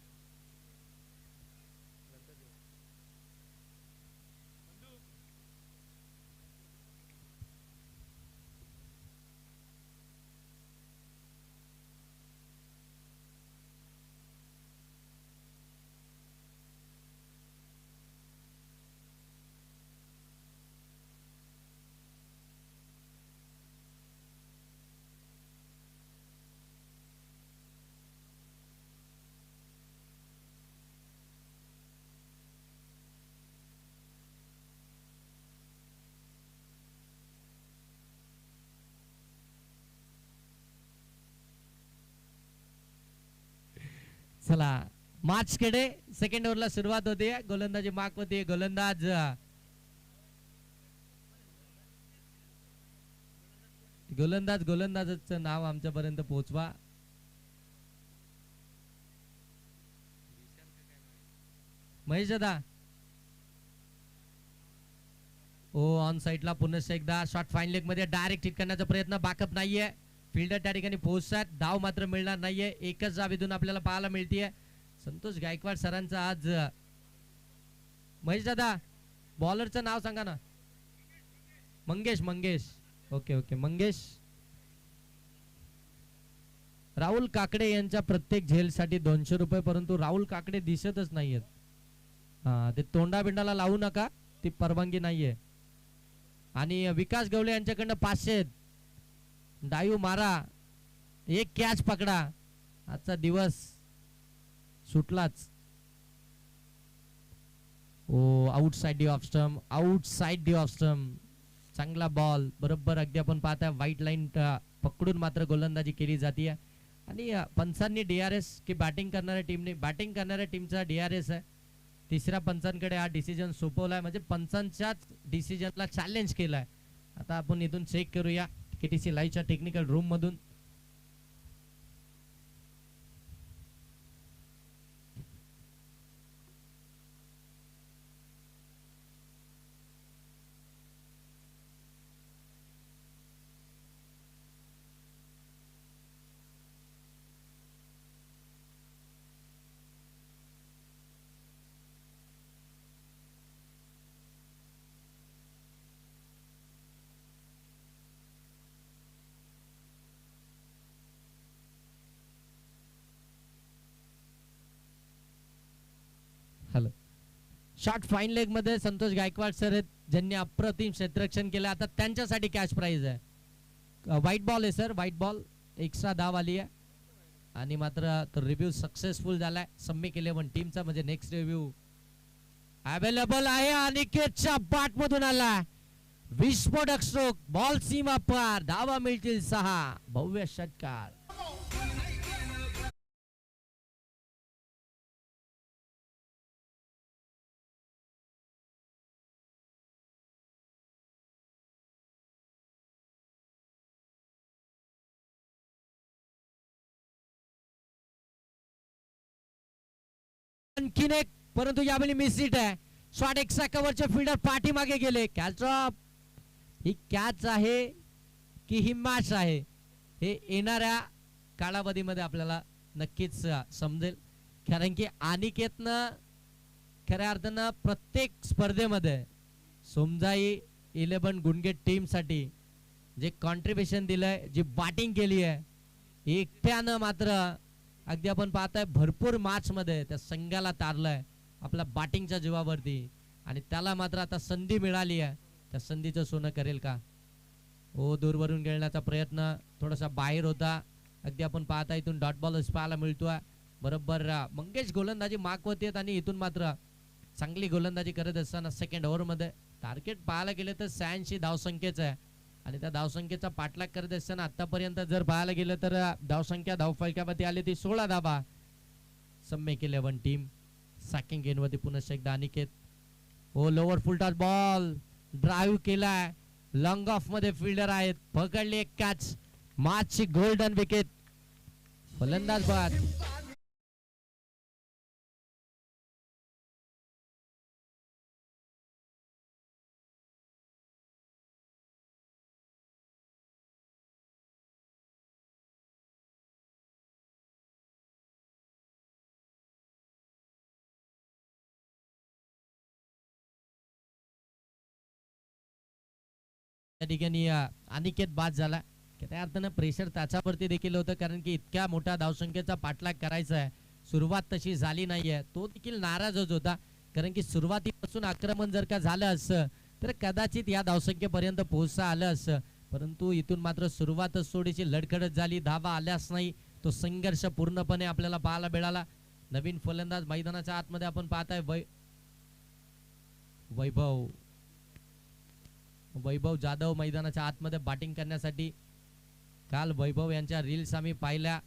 चला मार्च कडे सेकंड ओव्हरला सुरुवात होते. गोलंदाजी मार्क होते. गोलंदाजाचं नाव आमच्यापर्यंत पोहोचवा. महेश दादा ऑन साईडला पुन्हा एकदा शॉट फाईन लेग मध्ये डायरेक्ट हिट करण्याचा प्रयत्न, बाकअप नाहीये. फिल्डर त्या ठिकाणी पोहोचतात, धाव मात्र मिळणार नाहीये. एकच धाव इथून आपल्याला पाहायला मिळतीये. संतोष गायकवाड सरांचा आज. महेश दादा बॉलरचं नाव सांगा ना. मंगेश. ओके मंगेश. राहुल काकडे यांच्या प्रत्येक झेलसाठी 200 रुपये परंतु राहुल काकडे दिसतच नाहीयेत. ते तोंडा बिंडाला लावू नका, ती परवानगी नाहीये. आणि विकास गवळे यांच्याकडनं 500. डायू मारा, एक कॅच पकडा, आजचा दिवस सुटलाच. आउटसाइड डी ऑफ स्टंप, चांगला बॉल, बरोबर अगदी आपण पाहता व्हाईट लाईन पकडून मात्र गोलंदाजी केली जाते. आणि पंचांनी DRS की बॅटिंग करणाऱ्या टीमचा DRS आहे. तिसऱ्या पंचांकडे हा डिसिजन सोपवलाय, म्हणजे पंचांच्याच डिसिजनला चॅलेंज केलाय. आता आपण इथून चेक करूया KTC लाईव्हच्या टेक्निकल रूम मधून. शॉट फाईन लेग मध्ये संतोष गायकवाड सर आहेत ज्यांनी अप्रतिम क्षेत्ररक्षण केलं. आता त्यांच्यासाठी कॅच प्राइज आहे. व्हाईट बॉल आहे सर, व्हाईट बॉल, एक्स्ट्रा धाव आली आहे आणि मात्र तो रिव्ह्यू सक्सेसफुल झालाय सम्मिक 11 टीमचा. म्हणजे नेक्स्ट रिव्ह्यू अवेलेबल आहे. अनिकेतच्या बाट मधून आला विस्फोटक स्ट्रोक, बॉल सीमा पार, धावा मिळतील 6. भव्य षटकार. आणखीन एक, परंतु यावेळी मिस हिट आहे. शॉट एक्स्ट्रा कव्हरचे फिल्डर पाठीमागे गेले. Catch drop. ही कॅच आहे की ही मॅच आहे हे येणाऱ्या कालावधीमध्ये आपल्याला नक्कीच समजेल. कारण की अनिकेतनं खऱ्या अर्थानं प्रत्येक स्पर्धेमध्ये सोमजाई 11 गुणगेट टीम साठी जे कॉन्ट्रीब्युशन दिलंय, जी बॅटिंग केली आहे एकट्यानं, मात्र अगदी आपण पाहताय भरपूर मॅच मध्ये त्या संघाला तारलंय आपल्या बॅटिंगच्या जीवावरती आणि त्याला मात्र आता संधी मिळाली आहे. त्या संधीचं सोनं करेल का? ओ, दूरवरून खेळण्याचा प्रयत्न थोडासा बाहेर होता. अगदी आपण पाहता इथून डॉट बॉलच पाहायला मिळतोय. बरोबर मंगेश गोलंदाजी मागवत आहेत आणि इथून मात्र चांगली गोलंदाजी करत असताना सेकंड ओव्हर मध्ये टार्गेट पाहायला गेले तर 86 धावसंख्येचं आहे आणि त्या धावसंख्येचा पाठलाग करत असताना आतापर्यंत जर पाहायला गेलं तर धावसंख्या धावफलकावरती आली ती 16 धावा. सम्मिक 11 टीम सॅकिंग गेनवरती पुन्हा एकदा अनिकेत. ओ, lower full toss ball drive केलाय. लॉंग ऑफ मध्ये फिल्डर आहेत, पकडली एक कॅच, मॅचची गोल्डन विकेट. फलंदाज बाद. त्या ठिकाणी अनिकेत बाद झाला. त्या अर्थानं प्रेशर त्याच्यावरती देखील होतं कारण की इतक्या मोठ्या धावसंख्येचा पाठलाग करायचा आहे. सुरुवात तशी झाली नाहीये. तो देखील नाराजच होता कारण की सुरुवातीपासून आक्रमण जर का झालं असं तर कदाचित या धावसंख्येपर्यंत पोहोचता आलं असं. परंतु इथून मात्र सुरुवातच थोडीशी लडखडत झाली, धावा आल्याच नाही. तो संघर्ष पूर्णपणे आपल्याला पाहायला मिळाला. नवीन फलंदाज मैदानाच्या आतमध्ये आपण पाहताय वैभव जाधव मैदानाच्या आतमध्ये बॅटिंग करण्यासाठी. काल वैभव यांच्या रील्स आम्ही पाहिल्या.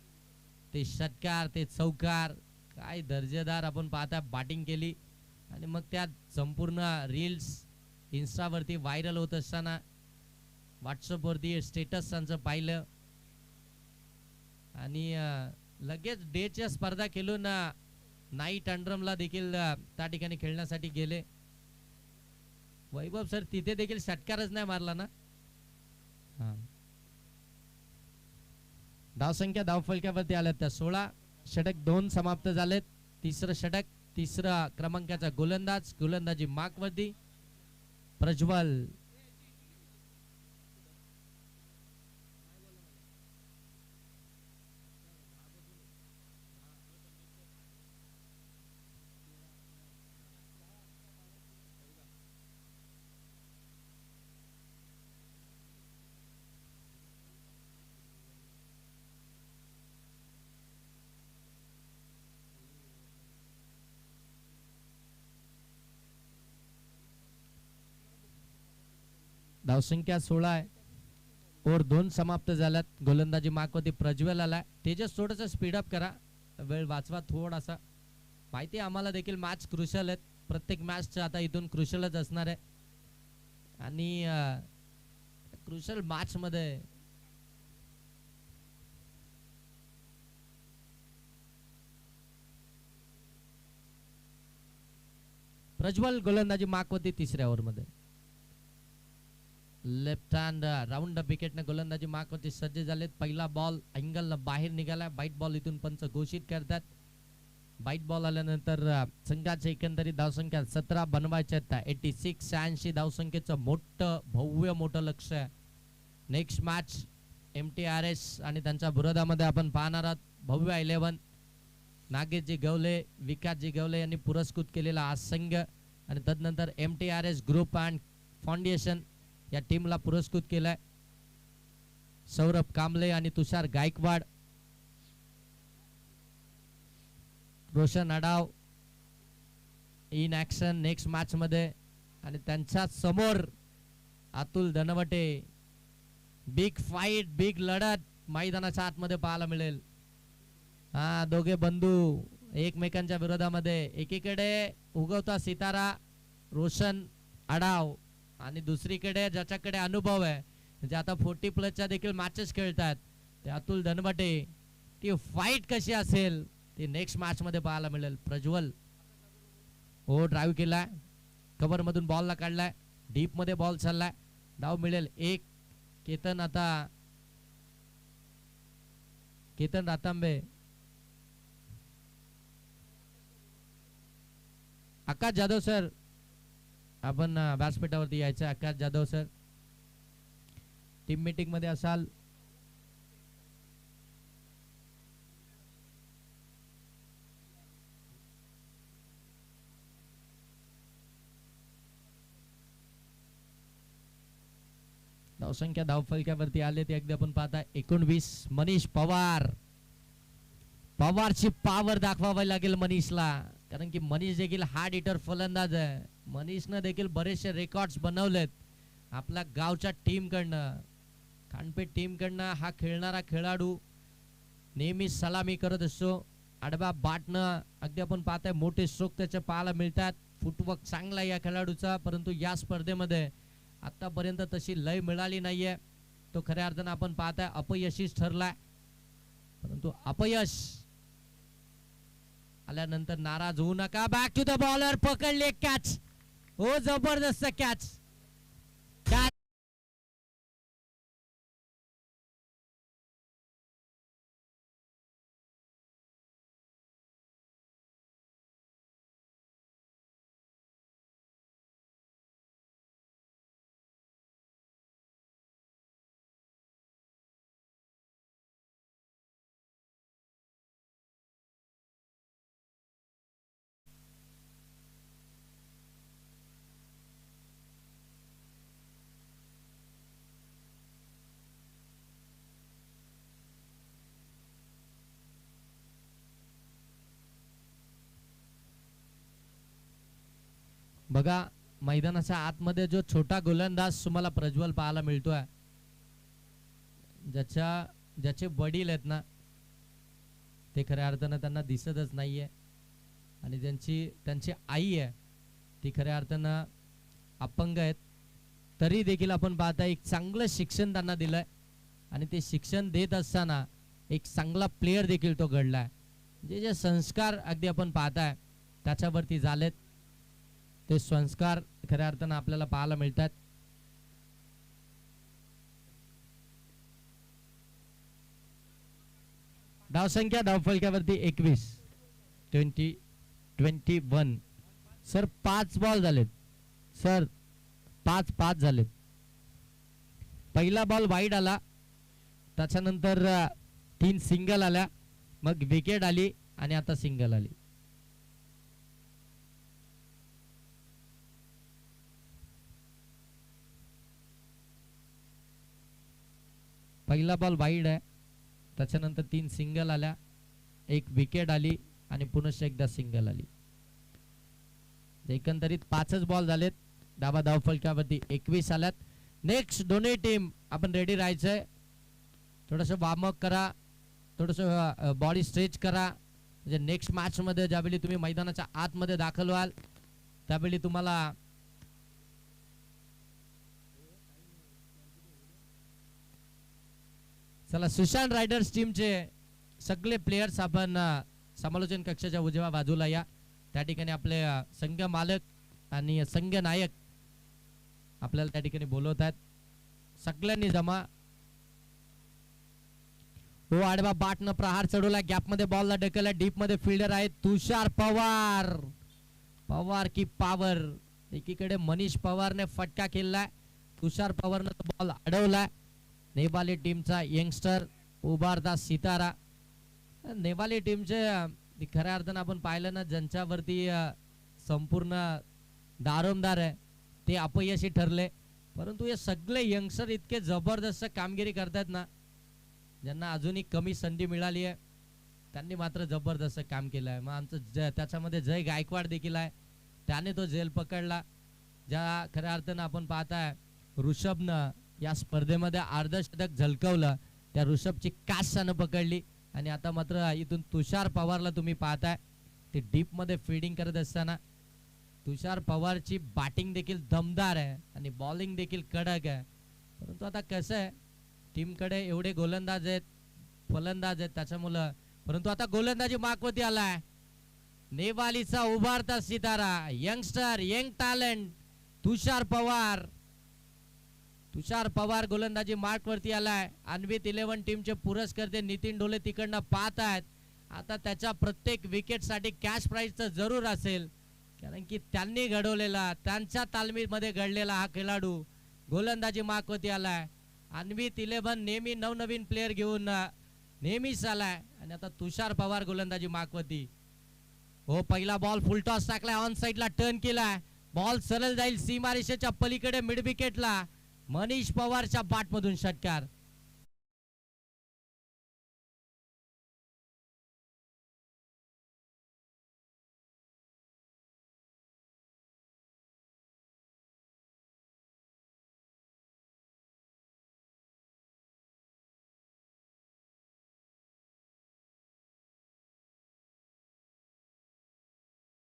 ते षटकार, ते चौकार, काय दर्जेदार आपण पाहता बॅटिंग केली आणि मग त्या संपूर्ण रील्स इन्स्टावरती व्हायरल होत असताना व्हॉट्सअपवरती स्टेटस त्यांचं पाहिलं आणि लगेच डेच्या स्पर्धा खेळून नाईट अंडरमला देखील त्या ठिकाणी खेळण्यासाठी गेले. वैभव सर तिथे देखील षटकारच नाही मारला ना. धावसंख्या धावफलकावरती आल्या त्या 16. षटक 2 समाप्त झालेत. तिसरं षटक, तिसरा क्रमांकाचा गोलंदाज, गोलंदाजी मार्कवरती प्रज्वल. धावसंख्या 16 आहे. ओव्हर 2 समाप्त झाल्यात. गोलंदाजी मार्कवरती प्रज्वल आलाय. तेजस थोडंसं स्पीडअप करा, वेळ वाचवा थोडासा. माहिती आहे आम्हाला देखील मॅच क्रुशल आहेत. प्रत्येक मॅच आता इथून क्रुशलच असणार आहे आणि क्रुशल मॅच मध्ये प्रज्वल गोलंदाजी मार्कवरती तिसऱ्या ओव्हर मध्ये. लेफ्ट हँड राऊंड विकेटने गोलंदाजी मार्कवरती सज्ज झालेत. पहिला बॉल अँगल बाहेर निघाला. बाईट बॉल इथून पंच घोषित करतात. बाईट बॉल आल्यानंतर संघाची एकंदरीत धावसंख्या 17 बनवायच्या आहेत. 86 86 धावसंख्येचं मोठं भव्य मोठं लक्ष आहे. नेक्स्ट मॅच MTRS आणि त्यांच्या विरोधामध्ये आपण पाहणार आहोत. भव्य 11 नागेशजी गवले, विकासजी गवले यांनी पुरस्कृत केलेला हा संघ आणि तदनंतर MTRS ग्रुप अँड फाउंडेशन या टीमला पुरस्कृत केलाय. सौरभ कांबळे आणि Tushar Gaikwad, Roshan Adav in action next match मध्ये. आणि त्यांच्या समोर Atul Dhanwate. Big fight, big लढत मैदानाच्या आतमध्ये पाहायला मिळेल. हा, दोघे बंधू एकमेकांच्या विरोधामध्ये. एकीकडे उगवता सितारा रोशन अडाव आणि दुसरीकडे ज्याच्याकडे अनुभव आहे, म्हणजे आता 40+ देखील मॅचेस खेळतात, ते अतुल धनवटे. ती फाईट कशी असेल ती नेक्स्ट मॅच मध्ये पाहायला मिळेल. प्रज्वल हो ड्राईव्ह केलाय, कव्हर मधून बॉलला काढलाय, डीप मध्ये बॉल चाललाय, धाव मिळेल एक. केतन रातांबे, आकाश जाधव सर, आपण व्यासपीठावरती यायचं. आकाश जाधव सर, टीम मीटिंग मध्ये असाल. धावसंख्या धावफलक्यावरती आले ते अगदी आपण पाहता 19. मनीष पवार, पवारची पॉवर दाखवावी लागेल मनीषला, कारण की मनीष देखील हार्ड हिटर फलंदाज आहे. मनीषनं देखील बरेचसे रेकॉर्ड्स बनवलेत आपल्या गावच्या टीम कडनं, खानपेठ टीम कडनं. हा खेळणारा खेळाडू नेहमी सलामी करत असतो. आडव्या बाटनं अगदी आपण पाहताय मोठे स्ट्रोक त्याचे पाहायला मिळतात. फुटवर्क चांगला या खेळाडूचा, परंतु या स्पर्धेमध्ये आतापर्यंत तशी लय मिळाली नाहीये. तो खऱ्या अर्थानं आपण पाहताय अपयशीच ठरलाय. परंतु अपयश आल्यानंतर नाराज होऊ नका. बॅक टू द बॉलर, पकडले कॅच. हो, जबरदस्त कॅच. बघा, मैदानाच्या आतमध्ये जो छोटा गोलंदाज तुम्हाला प्रज्वल पाहायला मिळतोय, ज्याचे वडील आहेत ना, ते खऱ्या अर्थानं त्यांना दिसतच नाहीये. आणि त्यांची आई आहे ती खऱ्या अर्थानं अपंग आहेत. तरी देखील आपण पाहता एक चांगलं शिक्षण त्यांना दिलंय. आणि ते शिक्षण देत असताना एक चांगला प्लेयर देखील तो घडलाय. जे संस्कार अगदी आपण पाहताय त्याच्यावरती झालेत, ते संस्कार खऱ्या अर्थानं आपल्याला पाहायला मिळतात. धावसंख्या धावफलक्यावरती 21 सर. 5 बॉल झालेत सर, 5 झालेत. पहिला बॉल वाईड आला, त्याच्यानंतर 3 सिंगल आल्या, मग विकेट आली आणि आता सिंगल आली. पहिला बॉल वाईड आहे, त्याच्यानंतर 3 सिंगल आल्या, 1 विकेट आली आणि पुन्हा एकदा सिंगल आली. एकंदरीत 5च बॉल झालेत. डावा धावफलकावरती 21 आल्यात. नेक्स्ट दोन्ही टीम आपण रेडी राहायचंय. थोडस वॉर्मअप करा, थोडस बॉडी स्ट्रेच करा, म्हणजे नेक्स्ट मॅच मध्ये ज्यावेळी तुम्ही मैदानाच्या आतमध्ये दाखल व्हाल त्यावेळी तुम्हाला चला. सुशांत रायडर्स टीमचे सगळे प्लेयर्स आपण समालोचन कक्षाच्या उजव्या बाजूला या. त्या ठिकाणी आपले संघ मालक आणि संघ नायक आपल्याला त्या ठिकाणी बोलवत आहेत. सगळ्यांनी जमा. हो, आडवा बाटनं प्रहार चढवला, गॅप मध्ये बॉलला ढकलला. डीप मध्ये फिल्डर आहे तुषार पवार. पवार की पावर. एकीकडे मनीष पवारने फटका केलाय, तुषार पवारने तो बॉल अडवलाय. नेपाली टीमचा यंगस्टर उभारता सितारा. नेपाली टीमचे खऱ्या अर्थानं आपण पाहिलं ना, ज्यांच्यावरती संपूर्ण दारोमदार आहे ते अपयशी ठरले. परंतु हे सगळे यंगस्टर इतके जबरदस्त कामगिरी करतात ना, ज्यांना अजूनही कमी संधी मिळाली आहे त्यांनी मात्र जबरदस्त काम केलं आहे. मग आमचं त्याच्यामध्ये जय गायकवाड देखील आहे, त्याने तो झेल पकडला. ज्या खऱ्या अर्थानं आपण पाहताय ऋषभनं या स्पर्धेमध्ये अर्धशतक झलकवलं, त्या ऋषभची कास त्यानं पकडली. आणि आता मात्र इथून तुषार पवारला तुम्ही पाहताय ते डीप मध्ये फील्डिंग करत असताना तुषार पवारची बॅटिंग देखील दमदार आहे आणि बॉलिंग देखील कडक आहे. परंतु आता कसं आहे टीमकडे एवढे गोलंदाज आहेत, फलंदाज आहेत त्याच्यामुळं. परंतु आता गोलंदाजी मागवती आलाय नेवालीचा उभारता सितारा, यंगस्टर, यंग टॅलेंट तुषार पवार. तुषार पवार गोलंदाजी मार्क वरती आलाय. अन्वित 11 टीमचे पुरस्कर्ते नितीन ढोले तिकडनं पाहत आहेत. आता त्याच्या प्रत्येक विकेट साठी कॅश प्राइज तर जरूर असेल, कारण की त्यांनी घडवलेला, त्यांच्या तालमीमध्ये घडलेला हा खेळाडू गोलंदाजी मार्क वरती आलाय. अन्वित 11 नेहमी नवनवीन प्लेयर घेऊन नेहमीच आलाय. आणि आता तुषार पवार गोलंदाजी मार्क वरती. हो, पहिला बॉल फुल टॉस टाकलाय, ऑन साइडला टर्न केलाय, बॉल सरळ जाईल सीमारेषेच्या पलीकडे मिड विकेटला. मनीष पवारच्या बॅट मधून षटकार.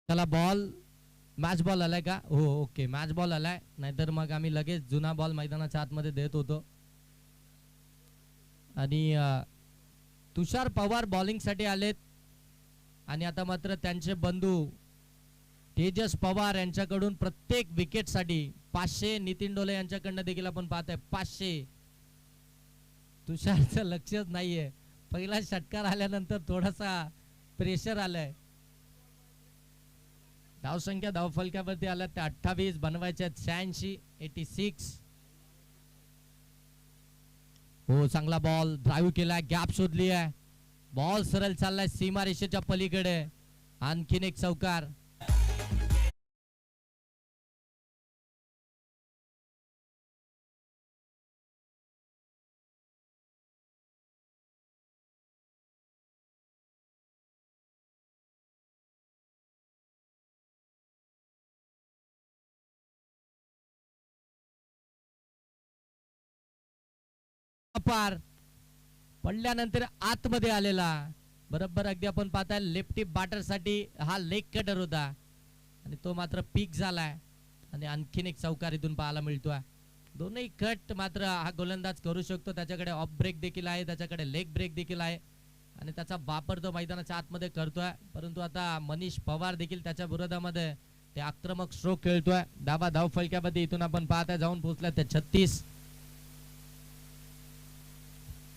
चला बॉल मॅच बॉल आलाय का? हो ओके, मॅच बॉल आलाय, नाहीतर मग आम्ही लगेच जुना बॉल मैदानाच्या आतमध्ये देत होतो. आणि तुषार पवार बॉलिंग साठी आलेत आणि आता मात्र त्यांचे बंधू तेजस पवार यांच्याकडून प्रत्येक विकेट साठी 500, नितीन डोले यांच्याकडनं देखील आपण पाहताय 500. तुषारचं लक्षच नाहीये, पहिला षटकार आल्यानंतर थोडासा प्रेशर आलाय. धावसंख्या धावफलकावरती आल्या त्या 28 बनवायच्या 86, 86. हो, चांगला बॉल ड्राईव्ह केलाय, गॅप शोधली आहे, बॉल सरळ चाललाय सीमारेषेच्या पलीकडे. आणखीन एक चौकार. पार पडल्यानंतर आतमध्ये आलेला, बरोबर अगदी आपण पाहताय लेफ्टी बॅटर साठी हा लेग कटर होता आणि तो मात्र पीक झालाय. आणि आणखीन एक चौकार इथून पाहायला मिळतोय. दोन्ही कट मात्र हा गोलंदाज करू शकतो, त्याच्याकडे ऑफ ब्रेक देखील आहे, त्याच्याकडे लेग ब्रेक देखील आहे आणि त्याचा वापर तो मैदानाच्या आतमध्ये करतोय. परंतु आता मनीष पवार देखील त्याच्या विरोधामध्ये ते आक्रमक स्ट्रोक खेळतोय. डावा धाव फलक्यामध्ये इथून आपण पाहताय जाऊन पोहोचलाय ते 36.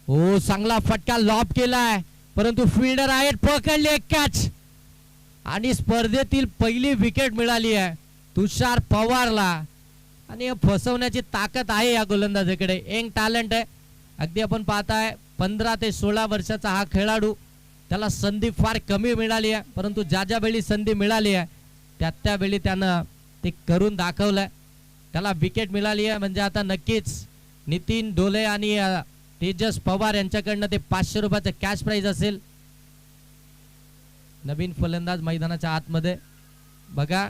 हो, चांगला फटका लॉब केलाय, परंतु फिल्डर आहेत, पकडले एक कॅच आणि स्पर्धेतील पहिली विकेट मिळाली आहे तुषार पवारला. आणि फसवण्याची ताकद आहे या गोलंदाजाकडे, यंग टॅलेंट आहे. अगदी आपण पाहताय 15 ते 16 वर्षाचा हा खेळाडू, त्याला संधी फार कमी मिळाली आहे, परंतु ज्या ज्या वेळी संधी मिळाली आहे त्यावेळी त्यानं ते करून दाखवलंय. त्याला विकेट मिळाली आहे म्हणजे आता नक्कीच नितीन डोले आणि तेजस पवार यांच्याकडनं ते 500 रुपयाचं कॅश प्राइज असेल. नवीन फलंदाज मैदानाच्या आतमध्ये. बघा,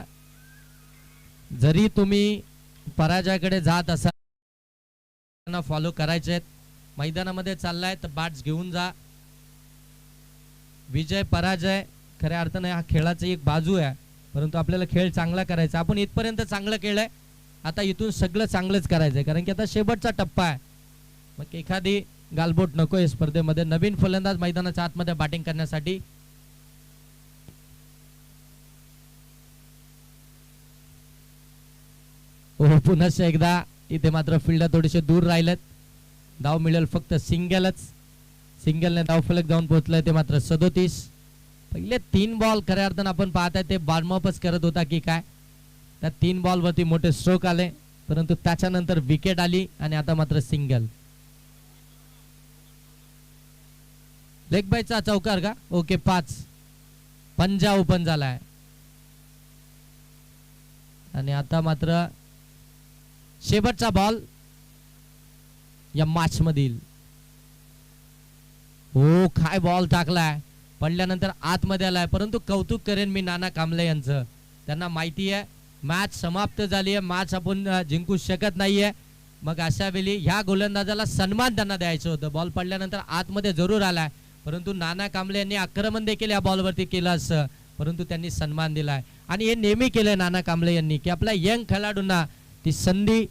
जरी तुम्ही पराजयाकडे जात असाल फॉलो करायचे आहेत, मैदानामध्ये चाललाय तर बॅट्स घेऊन जा. विजय पराजय खऱ्या अर्थाने हा खेळाची एक बाजू आहे, परंतु आपल्याला खेळ चांगला करायचा. आपण इथपर्यंत चांगलं केलंय, आता इथून सगळं चांगलंच करायचंय, कारण की आता शेवटचा टप्पा आहे. मग एखादी गालबोट नको या स्पर्धेमध्ये. नवीन फलंदाज मैदानाच्या आतमध्ये बॅटिंग करण्यासाठी. हो, पुन्हा एकदा इथे मात्र फिल्डर थोडेसे दूर राहिलेत. धाव मिळेल फक्त सिंगलच. सिंगलने धाव फलक जाऊन पोहोचलाय ते मात्र 37. पहिले 3 बॉल खऱ्या अर्थानं आपण पाहताय ते वार्मअपच करत होता की काय. त्या 3 बॉल वरती मोठे स्ट्रोक आले, परंतु त्याच्यानंतर विकेट आली आणि आता मात्र सिंगल. लेग बायचा चौकार का? ओके, 5. पंजा ओपन झालाय आणि आता मात्र शेवटचा बॉल या मॅच मधील. हो काय बॉल टाकलाय, पडल्यानंतर आतमध्ये आलाय. परंतु कौतुक करेन मी नाना कांबळे यांचं. त्यांना माहिती आहे मॅच समाप्त झाली आहे, मॅच आपण जिंकू शकत नाहीये. मग अशा वेळी ह्या गोलंदाजाला सन्मान त्यांना द्यायचं होतं. बॉल पडल्यानंतर आतमध्ये जरूर आलाय, परंतु नाना कांबळे यांनी आक्रमण देखील या बॉलवरती केलं असं, परंतु त्यांनी सन्मान दिलाय. आणि हे नेहमी केलंय नाना कांबळे यांनी की आपल्या यंग खेळाडूंना ती संधी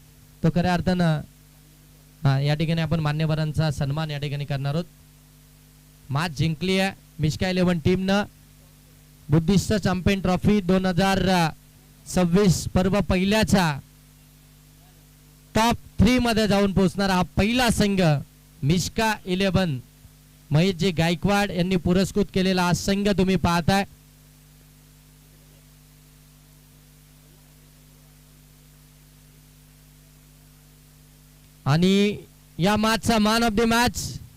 तो खऱ्या अर्थानं या ठिकाणी आपण मान्यवरांचा सन्मान या ठिकाणी करणार आहोत. मॅच जिंकली आहे मिश्का 11 टीमनं. बुद्धिस्ट चॅम्पियन ट्रॉफी 2026 पर्व पहिल्याचा टॉप 3 मध्ये जाऊन पोहोचणारा हा पहिला संघ मिश्का 11 महेशजी गायकवाड यांनी पुरस्कृत केलेला हा संघ तुम्ही पाहताय. आणि या मॅचचा मॅन ऑफ द मॅच